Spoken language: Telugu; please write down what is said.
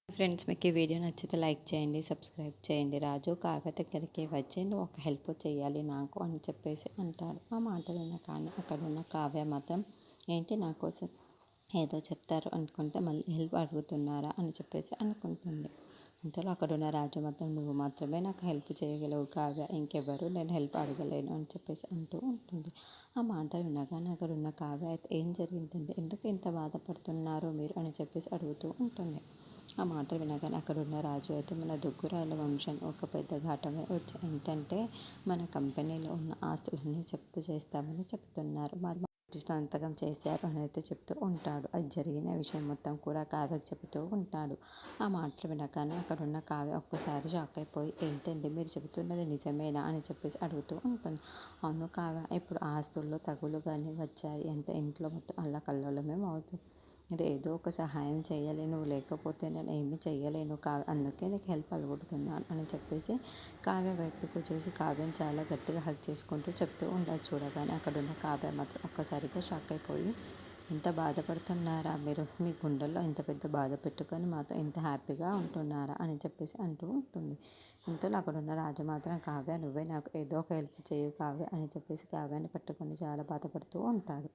ఫ్రెండ్స్ మీకు ఈ వీడియో నచ్చితే లైక్ చేయండి, సబ్స్క్రైబ్ చేయండి. రాజు కావ్య దగ్గరికి వచ్చి నువ్వు ఒక హెల్ప్ చేయాలి నాకు అని చెప్పేసి అంటాడు. ఆ మాట విన్న కానీ అక్కడ ఉన్న కావ్య మాత్రం ఏంటి నా కోసం ఏదో చెప్తారు అనుకుంటే మళ్ళీ హెల్ప్ అడుగుతున్నారా అని చెప్పేసి అనుకుంటుంది. ఇంతలో అక్కడున్న రాజు మాత్రం నువ్వు మాత్రమే నాకు హెల్ప్ చేయగలవు కావ్య, ఇంకెవ్వరు నేను హెల్ప్ అడగలేను అని చెప్పేసి అంటూ ఉంటుంది. ఆ మాట వినగానే అక్కడున్న కావ్య అయితే ఏం జరిగిందండి, ఎందుకు ఇంత బాధపడుతున్నారు మీరు అని చెప్పేసి అడుగుతూ ఉంటుంది. ఆ మాట వినగానే అక్కడున్న రాజు అయితే మన దుగ్గురాల వంశం ఒక పెద్ద ఘాటమే వచ్చి ఏంటంటే మన కంపెనీలో ఉన్న ఆస్తులన్నీ జప్తు చేస్తామని చెప్తున్నారు. మరి సంతకం చేశారు అని అయితే చెప్తూ ఉంటాడు. అది జరిగిన విషయం మొత్తం కూడా కావ్యకు చెబుతూ ఉంటాడు. ఆ మాటలు వినగానే అక్కడున్న కావ్య ఒక్కసారి షాక్ అయిపోయి ఏంటండి మీరు చెబుతున్నది నిజమేనా అని చెప్పేసి అడుగుతూ ఉంటుంది. అవును కావ్య, ఇప్పుడు ఆస్తుల్లో తగులు కానీ వచ్చాయి అంటే ఇంట్లో మొత్తం అల్లకల్లోలమే అవుతుంది. ఇది ఏదో ఒక సహాయం చేయాలి, నువ్వు లేకపోతే నేను ఏమీ చెయ్యలేను కావ్య, అందుకే నీకు హెల్ప్ అడుగుతున్నాను అని చెప్పేసి కావ్య వైపుకు చూసి కావ్యని చాలా గట్టిగా హగ్ చేసుకుంటూ చెప్తూ ఉండదు. చూడగానే అక్కడున్న కావ్య మాత్రం ఒక్కసారిగా షాక్ అయిపోయి ఇంత బాధపడుతున్నారా మీరు, మీ గుండెల్లో ఇంత పెద్ద బాధ పెట్టుకొని మాతో ఇంత హ్యాపీగా ఉంటున్నారా అని చెప్పేసి అంటూ ఉంటుంది. ఇంతలో అక్కడున్న రాజు మాత్రం కావ్య నువ్వే నాకు ఏదో ఒక హెల్ప్ చేయు కావ్య అని చెప్పేసి కావ్యాన్ని పట్టుకొని చాలా బాధపడుతూ ఉంటాడు.